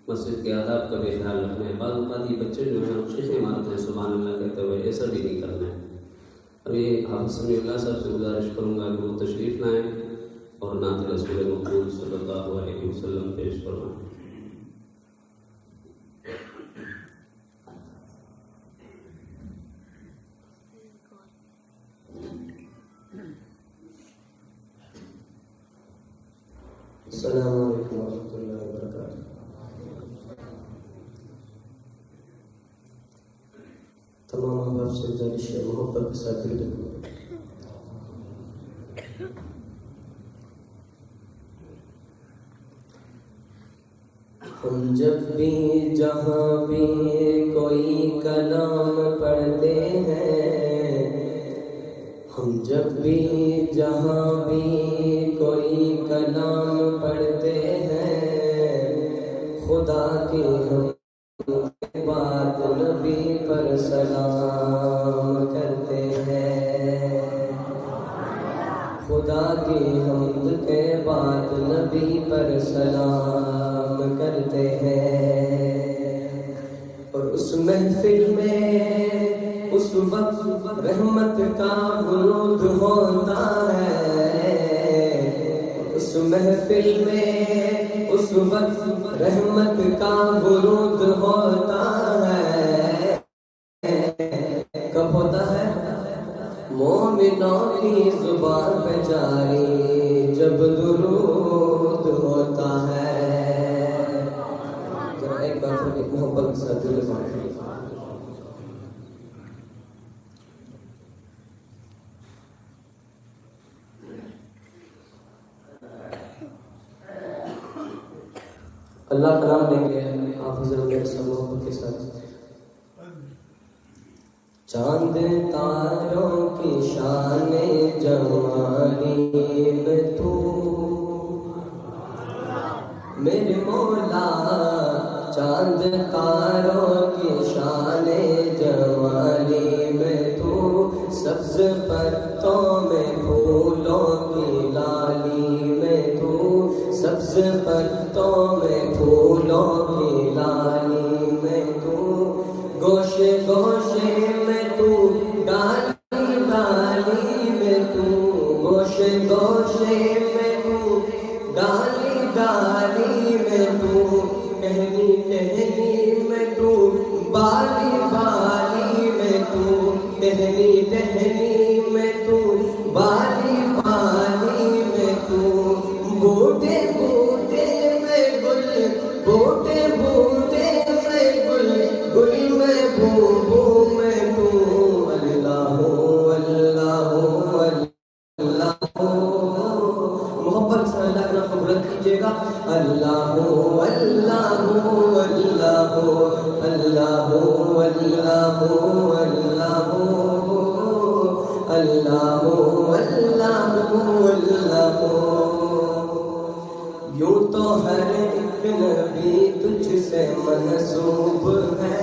مسجد کے آداب کا بھی خیال رکھنا ہے. بعض اوقات یہ بچے جو ہیں شیخیں مارتے ہیں سبحان اللہ کہتے ہوئے، ایسا بھی نہیں کرنا ہے. ابھی حافظ سمیع اللہ صاحب سے گزارش کروں گا کہ وہ تشریف لائیں اور نعت رسول مقبول صلی اللہ علیہ وسلم پیش فرمائیں. السلام علیکم ورحمۃ اللہ وبرکاتہ. تمام احباب سے گزارش ہے محبت کے ساتھ دل لگو. ہم جب بھی جہاں بھی کوئی کلام پڑھتے ہیں، ہم جب بھی جہاں بھی کوئی کلام پڑھتے ہیں، خدا کی ہم کے بعد نبی پر سلام کرتے ہیں. خدا کی حمد کے بعد نبی پر سلام کرتے ہیں. اور اس محفل میں اس وقت رحمت کا ورود ہوتا ہے. اس محفل میں اس وقت رحمت کا ورود ہوتا ہے. کب ہوتا ہے؟ مومنوں کی زبان پہ جاری جب درود ہوتا ہے. ذرا ایک بار پھر محبت کے ساتھ دل لگائیں. اللہ کا نام لیں گے آپ حضرت میرے سے محبت کے ساتھ. چاند تاروں کی شان جمالی میں تو میرے مولا. چاند تاروں کی شان جمالی میں تو سبز پتوں میں پھولوں کی لالی میں تو سبز پتوں میں پھولوں کی لالی میں تو گوشے گوشے میں تو ڈالی ڈالی میں تو گوشے گوشے میں تو ڈالی ڈالی میں تو کہنی کہنی میں تو بالی بالی میں تو کہنی کہنی میں تو بالی بالی میں تو بوٹے بوٹے میں گل بوٹے بوٹے میں گل گل میں بو بو میں تو اللہ اللہ اللہ. محبت سے اللہ کا قبول کیجیے گا. اللہ اللہ اللہ اللہ اللہ اللہ اللہ اللہ. یوں تو ہر ایک نبی تجھ سے منسوب ہے،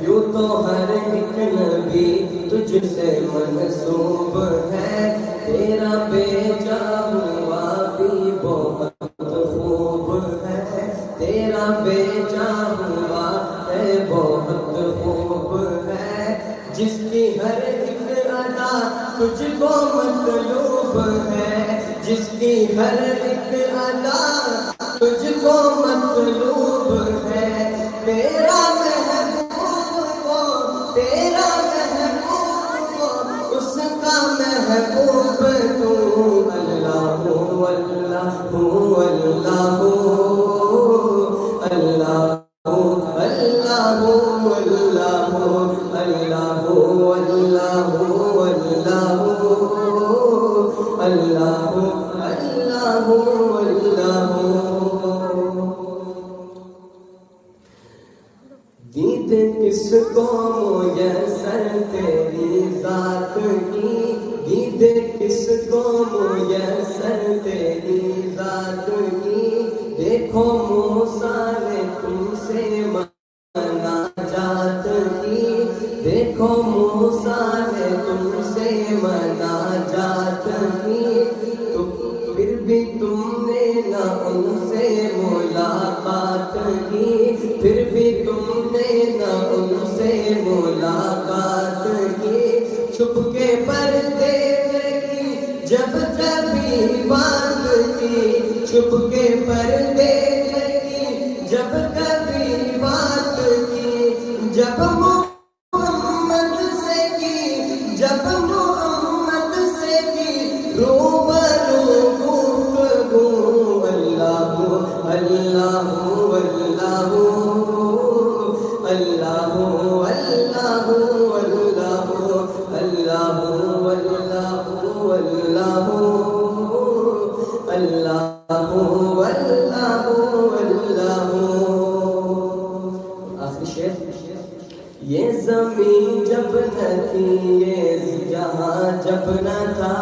یوں تو ہر ایک نبی تجھ سے منسوب ہے. تیرا بیٹا ہوا بھی بہت خوب ہے، تیرا بیٹا ہوا ہے بہت خوب ہے. جس کی ہر ایک ادا تجھ کو مطلوب ہے، جس کی ہر ایک ادا تجھ کو مطلوب ہے. تیرا محبوب وہ تیرا محبوب وہ اس کا محبوب تو. اللہ اللہ اللہ اللہ اللہ اللہ اللہ اللہ اللہ. دید کس کو میسر تیری ذات کی، دید کس کو میسر تیری ذات کی. دیکھو موسیٰ نے تم سے مناجات کی، دیکھو موسیٰ نے تم سے مناجات کی. تو پھر بھی تم نے نہ ان سے ملاقات کی، پھر بھی تم نے نہ ان سے ملاقات کی، چھپ کے پردے میں کی جب کبھی بات کی، چھپ کے پردے میں کی جب کبھی بات کی، جب محمد سے کی، جب محمد سے کی روبرو گفتگو، اللہ اللہ اللہ اللہ اللہ اللہ اللہ اللہ اللہ۔ آخری شعر، یہ زمین جب نہ تھی، یہ جہاں جب نہ تھا،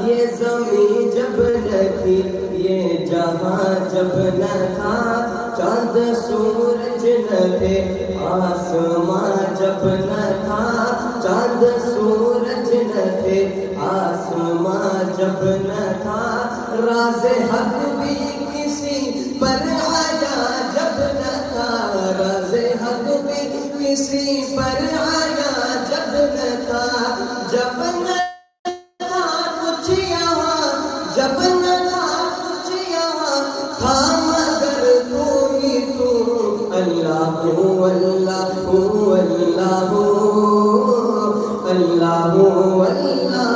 یہ زمین جب نہ تھی، یہ جہاں جب نہ تھا، چاند سورج نہ تھے، آسمان جب نہ تھا، چاند سورج نہ تھے، آسمان جب نہ تھا، راز حق بھی کسی پر آیا جب نہ تھا، راز حق بھی کسی پر آیا جب نہ تھا، جب نہ تھا کچھ یہاں، جب نہ تھا کچھ یہاں، تھا مگر تو ہی تو، اللہ اللہ اللہ اللہ اللہ